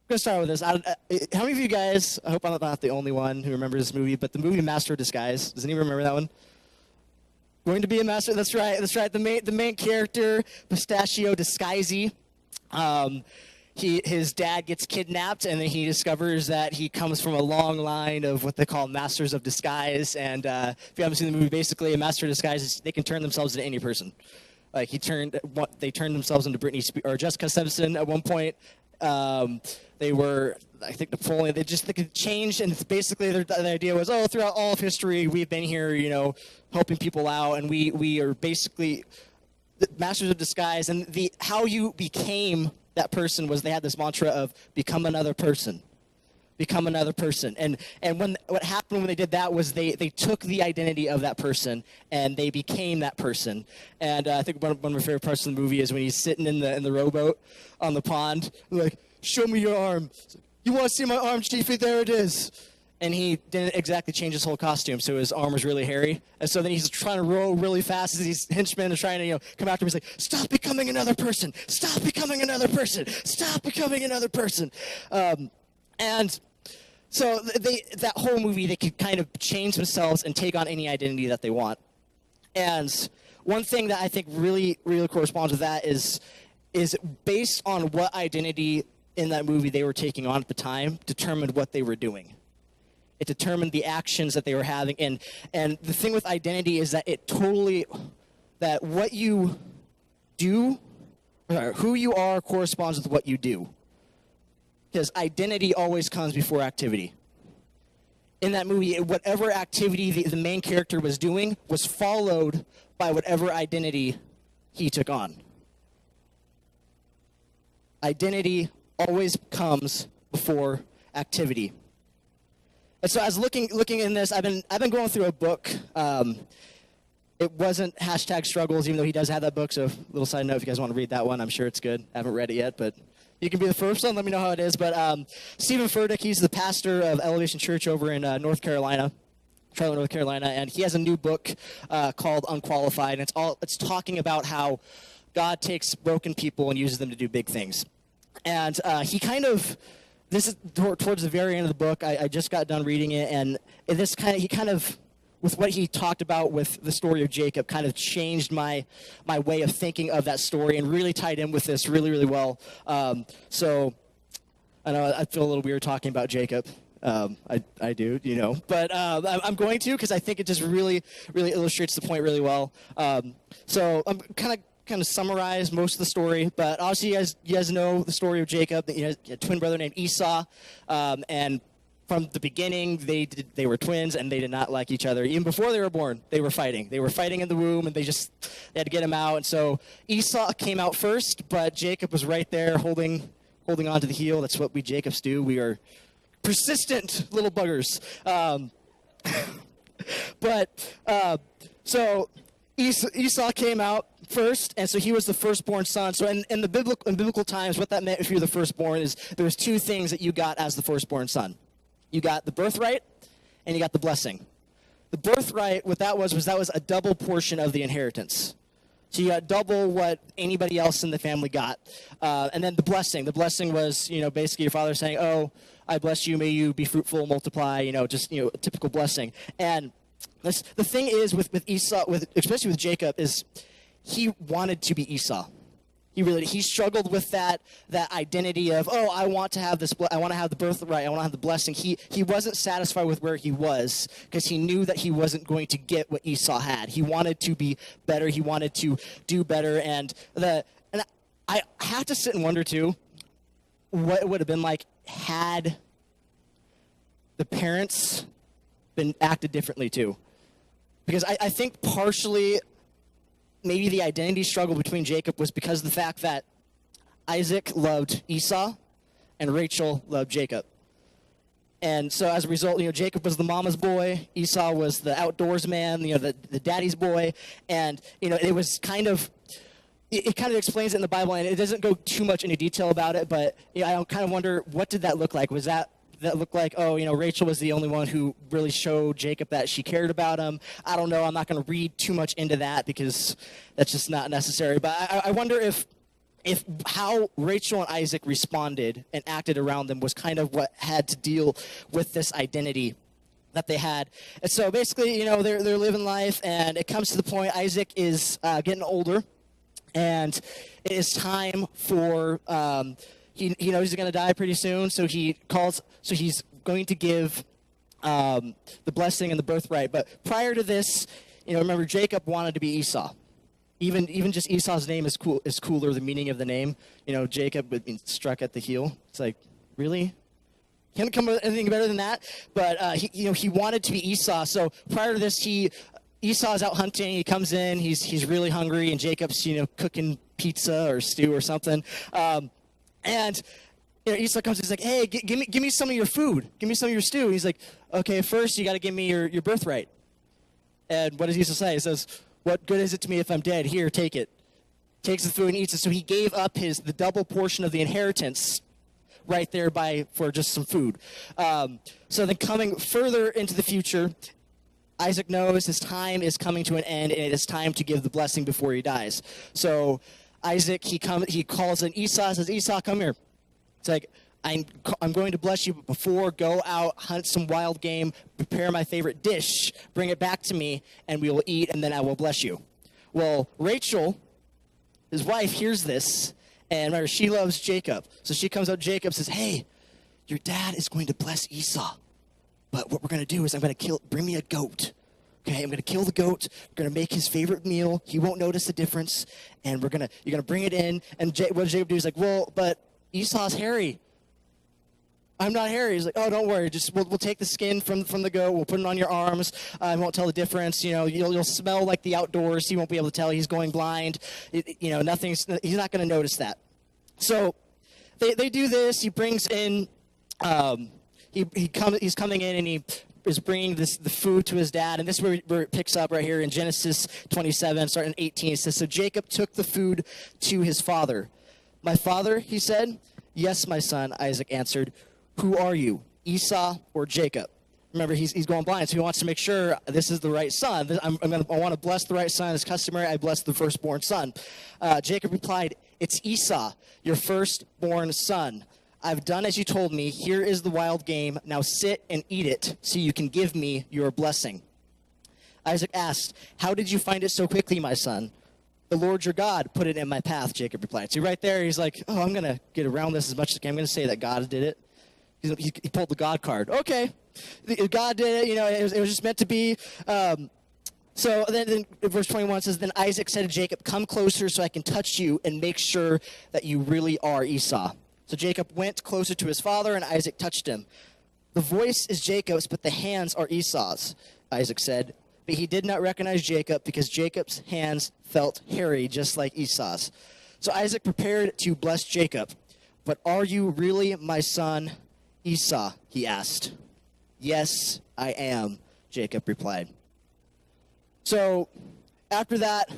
gonna start with this. How many of you guys? I hope I'm not the only one who remembers this movie, but the movie Master of Disguise. Does anyone remember that one? Going to be a master. That's right. That's right. The main character, Pistachio Disguisey. His dad gets kidnapped, and then he discovers that he comes from a long line of what they call masters of disguise. And if you haven't seen the movie, basically a master of disguise is they can turn themselves into any person. Like they turned themselves into or Jessica Simpson at one point. They were, I think, Napoleon. They could change, and basically the idea was, throughout all of history, we've been here, helping people out, and we are basically the masters of disguise. And how you became that person was they had this mantra of become another person. Become another person. And what happened when they did that was they took the identity of that person and they became that person. And I think one of my favorite parts of the movie is when he's sitting in the rowboat on the pond, like, show me your arm. You want to see my arm, Chiefy? There it is. And he didn't exactly change his whole costume, so his arm was really hairy. And so then he's trying to row really fast as these henchmen are trying to, come after him. He's like, stop becoming another person. Stop becoming another person. Stop becoming another person. And so that whole movie, they could kind of change themselves and take on any identity that they want. And one thing that I think really, really corresponds with that is based on what identity in that movie they were taking on at the time determined what they were doing. It determined the actions that they were having. And the thing with identity is that that what you do, or who you are corresponds with what you do. Because identity always comes before activity. In that movie, whatever activity the main character was doing was followed by whatever identity he took on. Identity always comes before activity. And so, as looking in this, I've been going through a book. It wasn't #struggles, even though he does have that book. So, little side note, if you guys want to read that one, I'm sure it's good. I haven't read it yet, but you can be the first one. Let me know how it is. But Stephen Furtick, he's the pastor of Elevation Church over in North Carolina, Charlotte, North Carolina, and he has a new book called Unqualified, and it's talking about how God takes broken people and uses them to do big things. And he kind of. This is towards the very end of the book. I just got done reading it, and he kind of, with what he talked about with the story of Jacob, kind of changed my way of thinking of that story and really tied in with this really, really well. So I know I feel a little weird talking about Jacob. I do, but I'm going to because I think it just really, really illustrates the point really well. So I'm kind of summarize most of the story, but obviously you guys know the story of Jacob. He has a twin brother named Esau, and from the beginning they were twins and they did not like each other. Even before they were born, they were fighting. They were fighting in the womb, and they had to get him out. And so Esau came out first, but Jacob was right there holding on to the heel. That's what we Jacobs do. We are persistent little buggers. So Esau came out first, and so he was the firstborn son. So in biblical times, what that meant if you were the firstborn is there was two things that you got as the firstborn son. You got the birthright, and you got the blessing. The birthright, what that was a double portion of the inheritance. So you got double what anybody else in the family got. And then the blessing. The blessing was, basically your father saying, "Oh, I bless you, may you be fruitful, multiply," a typical blessing. And the thing is with Esau, especially with Jacob, is he wanted to be Esau. He struggled with that identity of, I want to have this, I want to have the birthright, I want to have the blessing. He wasn't satisfied with where he was because he knew that he wasn't going to get what Esau had. He wanted to be better. He wanted to do better. And I have to sit and wonder too, what it would have been like had the parents been acted differently too. Because I think partially maybe the identity struggle between Jacob was because of the fact that Isaac loved Esau and Rachel loved Jacob. And so as a result, Jacob was the mama's boy, Esau was the outdoors man, the daddy's boy. And, it was kind of, it kind of explains it in the Bible, and it doesn't go too much into detail about it, but I kind of wonder, what did that look like? Was that looked like, Rachel was the only one who really showed Jacob that she cared about him? I don't know. I'm not going to read too much into that because that's just not necessary. But I wonder if if how Rachel and Isaac responded and acted around them was kind of what had to deal with this identity that they had. And so basically, they're living life, and it comes to the point Isaac is getting older, and it is time for he knows he's going to die pretty soon, so he's going to give the blessing and the birthright. But prior to this, remember, Jacob wanted to be Esau. Even just Esau's name is cooler, the meaning of the name. Jacob would mean struck at the heel. It's like, really? Can't come up with anything better than that. But he wanted to be Esau. So prior to this, Esau's out hunting. He comes in. He's really hungry, and Jacob's cooking pizza or stew or something. And Esau comes. He's like, "Hey, give me some of your food. Give me some of your stew." And he's like, "Okay, first you got to give me your birthright." And what does Esau say? He says, "What good is it to me if I'm dead? Here, take it." Takes the food and eats it. So he gave up the double portion of the inheritance right there for just some food. So then coming further into the future, Isaac knows his time is coming to an end, and it is time to give the blessing before he dies. So Isaac, he calls in Esau, says, "Esau, come here." It's like, I'm going to bless you, but before, go out, hunt some wild game, prepare my favorite dish, bring it back to me, and we will eat, and then I will bless you. Well, Rachel, his wife, hears this, and remember, she loves Jacob. So she comes up to Jacob and says, "Hey, your dad is going to bless Esau. But what we're going to do is bring me a goat. Okay, I'm going to kill the goat. We're going to make his favorite meal. He won't notice the difference. And you're going to bring it in." And what does Jacob do? He's like, "Well, but Esau's hairy. I'm not hairy." He's like, "Oh, don't worry. Just we'll take the skin from the goat. We'll put it on your arms. I won't tell the difference. You'll smell like the outdoors. He won't be able to tell he's going blind. He's not going to notice that." So they do this. He brings in he's coming in, and he is bringing the food to his dad. And this is where it picks up right here in Genesis 27, starting 18. It says, "So Jacob took the food to his father. 'My father,' he said. 'Yes, my son,' Isaac answered. 'Who are you, Esau or Jacob?'" Remember, he's going blind, so he wants to make sure this is the right son. I want to bless the right son. As customary, I bless the firstborn son. Jacob replied, "It's Esau, your firstborn son. I've done as you told me. Here is the wild game. Now sit and eat it so you can give me your blessing." Isaac asked, "How did you find it so quickly, my son?" "The Lord your God put it in my path," Jacob replied. So right there, he's like, "Oh, I'm going to get around this as much as I can. I'm going to say that God did it." He pulled the God card. Okay, God did it. It was just meant to be. So then verse 21 says, "Then Isaac said to Jacob, 'Come closer so I can touch you and make sure that you really are Esau.' So Jacob went closer to his father, and Isaac touched him. 'The voice is Jacob's, but the hands are Esau's,' Isaac said. But he did not recognize Jacob because Jacob's hands felt hairy, just like Esau's. So Isaac prepared to bless Jacob. 'But are you really my son Esau?' he asked. 'Yes, I am,' Jacob replied." So after that,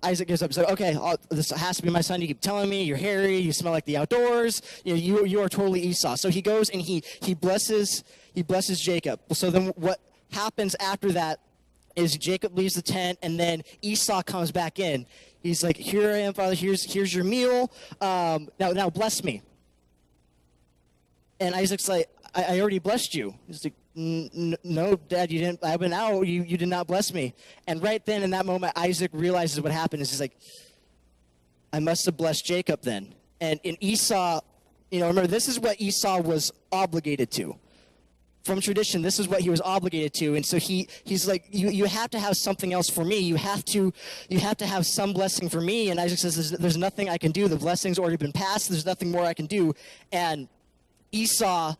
Isaac gives up. He's like, "Okay, this has to be my son. You keep telling me you're hairy. You smell like the outdoors. You are totally Esau." So he goes and he blesses Jacob. So then what happens after that is Jacob leaves the tent, and then Esau comes back in. He's like, "Here I am, Father. Here's your meal. Now bless me." And Isaac's like, I already blessed you." He's like, "No, Dad, you didn't. I've been out. You did not bless me." And right then, in that moment, Isaac realizes what happened. He's like, "I must have blessed Jacob then." And in Esau, remember, this is what Esau was obligated to. From tradition, this is what he was obligated to. And so he's like, you have to have something else for me. You have to have some blessing for me. And Isaac says, there's nothing I can do. The blessing's already been passed. There's nothing more I can do. And Esau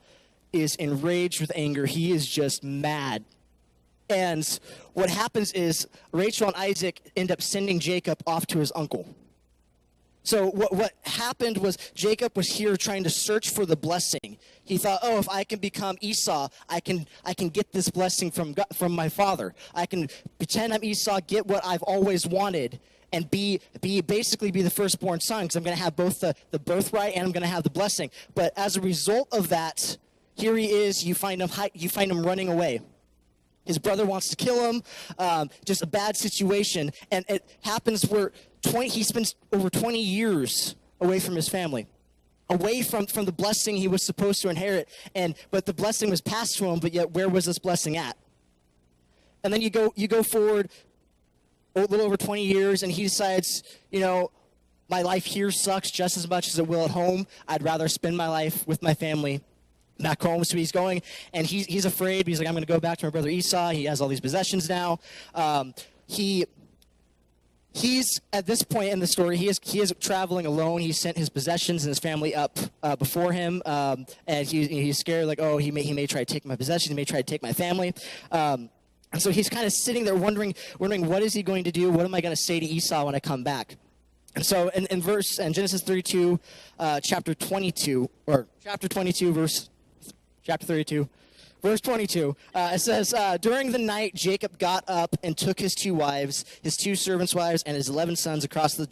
is enraged with anger. He is just mad. And what happens is Rachel and Isaac end up sending Jacob off to his uncle. So what happened was Jacob was here trying to search for the blessing. He thought, "Oh, if I can become Esau, I can get this blessing from my father. I can pretend I'm Esau, get what I've always wanted, and basically be the firstborn son, because I'm going to have both the birthright and I'm going to have the blessing." But as a result of that, here he is. You find him running away. His brother wants to kill him. Just a bad situation, and it happens where He spends over 20 years away from his family, away from the blessing he was supposed to inherit. But the blessing was passed to him, but yet where was this blessing at? And then you go forward a little over 20 years, and he decides, my life here sucks just as much as it will at home. I'd rather spend my life with my family back home. So he's going, and he's afraid. He's like, I'm going to go back to my brother Esau. He has all these possessions now. He's at this point in the story, he is traveling alone. He sent his possessions and his family up before him, and he's scared, like, oh, he may try to take my possessions. He may try to take my family. And so he's kind of sitting there wondering, what is he going to do? What am I going to say to Esau when I come back? And so in Genesis 32, chapter 22, verse 22, it says, during the night, Jacob got up and took his 2 wives, his 2 servants' wives, and his 11 sons across the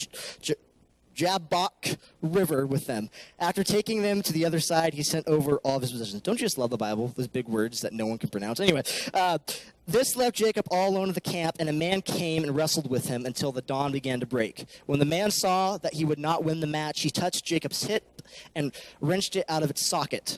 Jabbok River with them. After taking them to the other side, he sent over all of his possessions. Don't you just love the Bible? Those big words that no one can pronounce. Anyway, this left Jacob all alone at the camp, and a man came and wrestled with him until the dawn began to break. When the man saw that he would not win the match, he touched Jacob's hip and wrenched it out of its socket.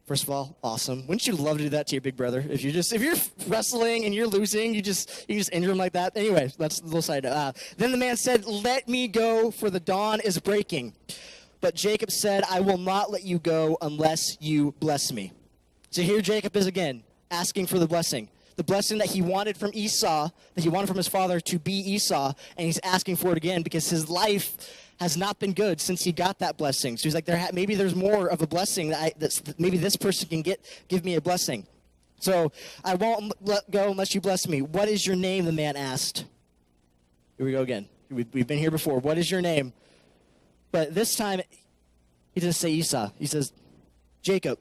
First of all, awesome. Wouldn't you love to do that to your big brother? If you're wrestling and you're losing, you just injure him like that. Anyway, that's a little side note. Then the man said, "Let me go, for the dawn is breaking." But Jacob said, "I will not let you go unless you bless me." So here Jacob is again, asking for the blessing that he wanted from Esau, that he wanted from his father to be Esau, and he's asking for it again because his life has not been good since he got that blessing. So he's like, maybe there's more of a blessing that maybe this person can give me a blessing. So I won't let go unless you bless me. What is your name? The man asked. Here we go again. We've been here before. What is your name? But this time, he doesn't say Esau. He says, Jacob.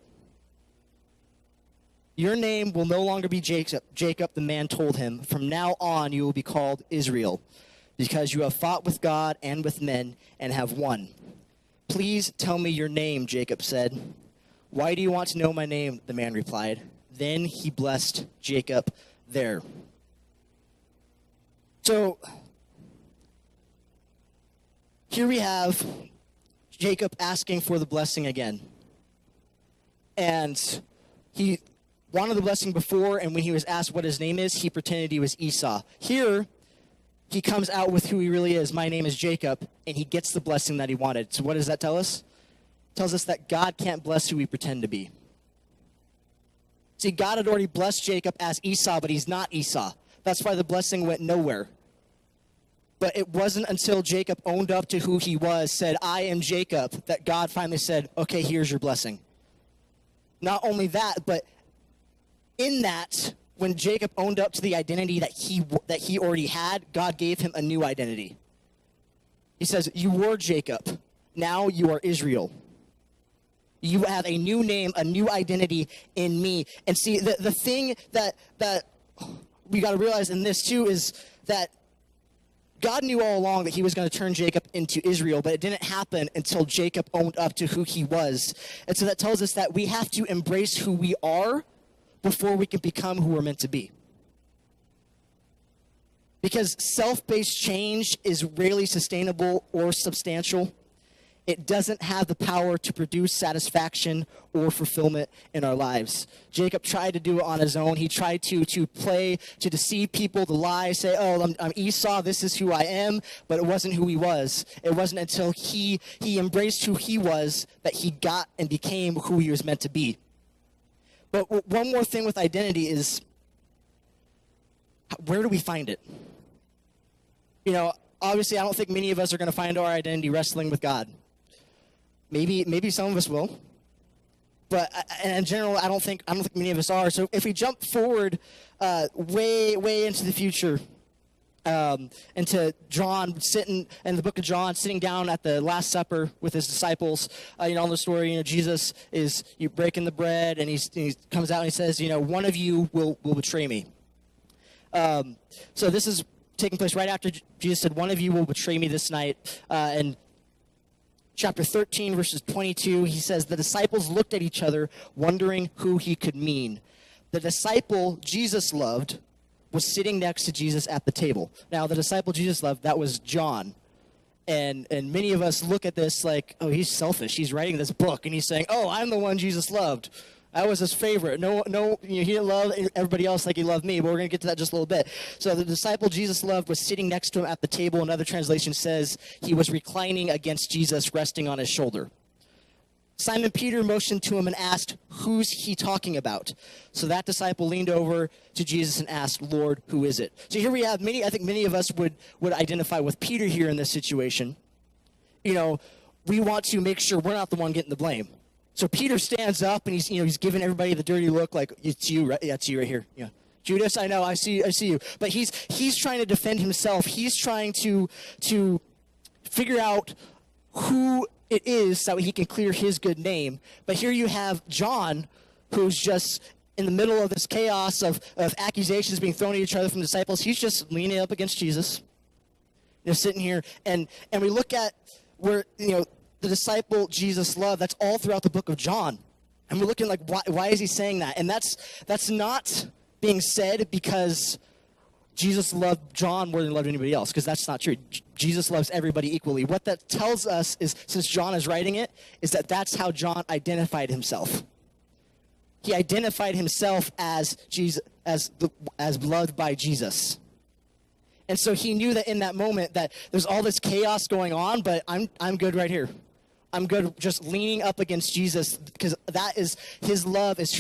Your name will no longer be Jacob. Jacob, the man told him, from now on you will be called Israel, because you have fought with God and with men and have won. Please tell me your name, Jacob said. Why do you want to know my name? The man replied. Then he blessed Jacob there. So here we have Jacob asking for the blessing again. And he wanted the blessing before, and when he was asked what his name is, he pretended he was Esau. Here, he comes out with who he really is. My name is Jacob, and he gets the blessing that he wanted. So what does that tell us? It tells us that God can't bless who we pretend to be. See, God had already blessed Jacob as Esau, but he's not Esau. That's why the blessing went nowhere. But it wasn't until Jacob owned up to who he was, said, I am Jacob, that God finally said, okay, here's your blessing. Not only that, but in that, when Jacob owned up to the identity that he already had, God gave him a new identity. He says, you were Jacob, now you are Israel. You have a new name, a new identity in me. And see, the thing that we got to realize in this too is that God knew all along that he was going to turn Jacob into Israel, but it didn't happen until Jacob owned up to who he was. And so that tells us that we have to embrace who we are before we can become who we're meant to be. Because self-based change is rarely sustainable or substantial. It doesn't have the power to produce satisfaction or fulfillment in our lives. Jacob tried to do it on his own. He tried to play, to deceive people, to lie, say, oh, I'm Esau, this is who I am, but it wasn't who he was. It wasn't until he embraced who he was that he got and became who he was meant to be. But one more thing with identity is, where do we find it? You know, obviously I don't think many of us are going to find our identity wrestling with God. Maybe some of us will, but in general, I don't think many of us are. So if we jump forward, way into the future, into John sitting in the book of John, sitting down at the Last Supper with his disciples. You know the story. Jesus is breaking the bread, and he comes out and he says, one of you will betray me. So this is taking place right after Jesus said, one of you will betray me this night, and chapter 13, verses 22, he says, the disciples looked at each other, wondering who he could mean. The disciple Jesus loved was sitting next to Jesus at the table. Now, the disciple Jesus loved, that was John. And many of us look at this like, oh, he's selfish. He's writing this book, and he's saying, oh, I'm the one Jesus loved. I was his favorite. No, he didn't love everybody else like he loved me, but we're going to get to that in just a little bit. So the disciple Jesus loved was sitting next to him at the table. Another translation says he was reclining against Jesus, resting on his shoulder. Simon Peter motioned to him and asked, who's he talking about? So that disciple leaned over to Jesus and asked, Lord, who is it? So here we have I think many of us would identify with Peter here in this situation. We want to make sure we're not the one getting the blame. So Peter stands up and he's giving everybody the dirty look, like, it's you, right? Yeah, it's you right here. Yeah. Judas, I know, I see you. But he's trying to defend himself. He's trying to figure out who it is so he can clear his good name. But here you have John, who's just in the middle of this chaos of accusations being thrown at each other from disciples. He's just leaning up against Jesus. Sitting here, and we look at where, the disciple Jesus loved, that's all throughout the book of John. And we're looking like, why is he saying that? And that's not being said because Jesus loved John more than he loved anybody else, because that's not true. Jesus loves everybody equally. What that tells us is, since John is writing it, is that that's how John identified himself. He identified himself as Jesus, as loved by Jesus. And so he knew that in that moment that there's all this chaos going on, but I'm good right here. I'm good just leaning up against Jesus, because that is his love is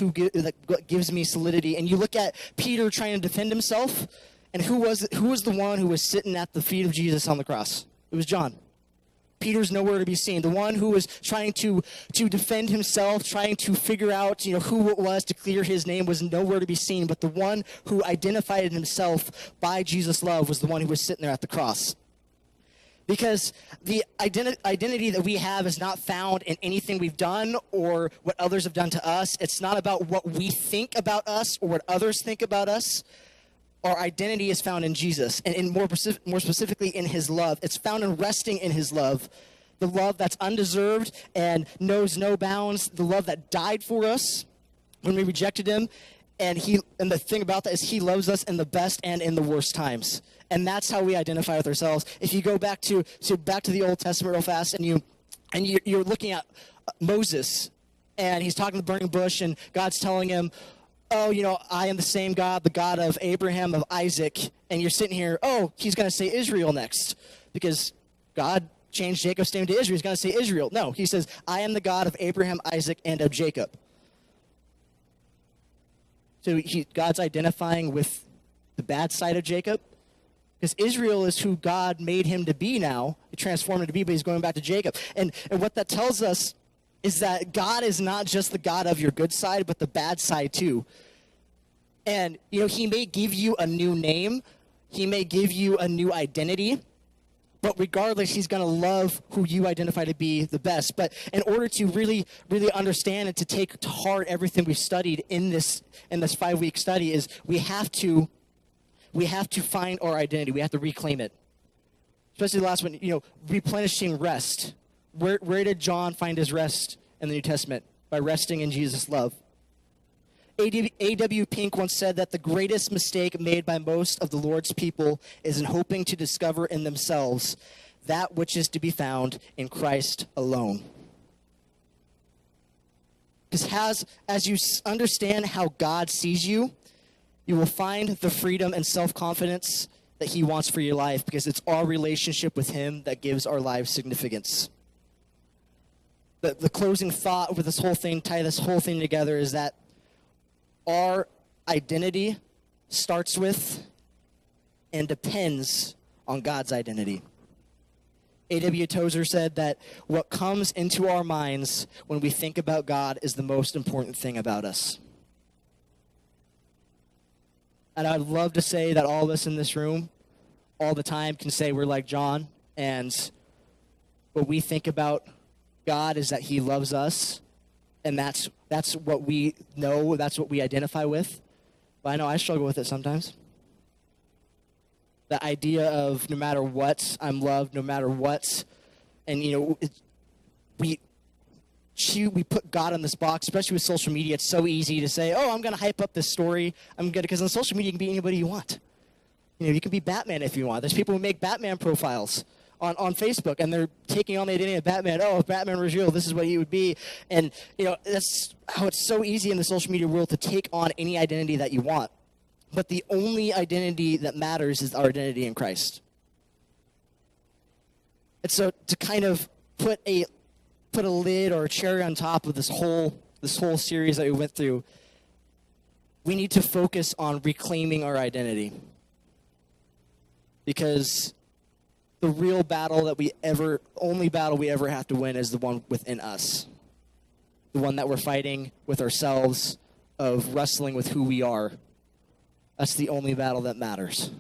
what gives me solidity. And you look at Peter trying to defend himself, and who was the one who was sitting at the feet of Jesus on the cross? It was John. Peter's nowhere to be seen. The one who was trying to defend himself, trying to figure out who it was to clear his name, was nowhere to be seen. But the one who identified himself by Jesus' love was the one who was sitting there at the cross. Because the identity that we have is not found in anything we've done or what others have done to us. It's not about what we think about us or what others think about us. Our identity is found in Jesus, and more specifically in his love. It's found in resting in his love, the love that's undeserved and knows no bounds, the love that died for us when we rejected him. And the thing about that is he loves us in the best and in the worst times. And that's how we identify with ourselves. If you go back to the Old Testament real fast, and you're looking at Moses, and he's talking to the burning bush, and God's telling him, oh, I am the same God, the God of Abraham, of Isaac. And you're sitting here, oh, he's going to say Israel next, because God changed Jacob's name to Israel. He's going to say Israel. No, he says, I am the God of Abraham, Isaac, and of Jacob. So God's identifying with the bad side of Jacob, because Israel is who God made him to be now. He transformed him to be, but he's going back to Jacob. And what that tells us is that God is not just the God of your good side, but the bad side too. And, he may give you a new name. He may give you a new identity. But regardless, he's going to love who you identify to be the best. But in order to really, really understand and to take to heart everything we've studied in this 5-week study, is we have to find our identity. We have to reclaim it. Especially the last one, replenishing rest. Where did John find his rest in the New Testament? By resting in Jesus' love. A.W. Pink once said that the greatest mistake made by most of the Lord's people is in hoping to discover in themselves that which is to be found in Christ alone. Because as you understand how God sees you, you will find the freedom and self-confidence that he wants for your life, because it's our relationship with him that gives our lives significance. The closing thought with this whole thing, tie this whole thing together, is that our identity starts with and depends on God's identity. A.W. Tozer said that what comes into our minds when we think about God is the most important thing about us. And I'd love to say that all of us in this room all the time can say we're like John, and what we think about God is that he loves us, and that's what we know, that's what we identify with. But I know I struggle with it sometimes. The idea of no matter what, I'm loved, no matter what. And, we put God in this box, especially with social media. It's so easy to say, oh, I'm going to hype up this story. Because on social media, you can be anybody you want. You can be Batman if you want. There's people who make Batman profiles on Facebook, and they're taking on the identity of Batman. Oh, if Batman was real, this is what he would be. And, that's how it's so easy in the social media world to take on any identity that you want. But the only identity that matters is our identity in Christ. And so to kind of put a lid or a cherry on top of this whole series that we went through, we need to focus on reclaiming our identity. Because the real battle only battle we ever have to win is the one within us. The one that we're fighting with ourselves, of wrestling with who we are. That's the only battle that matters.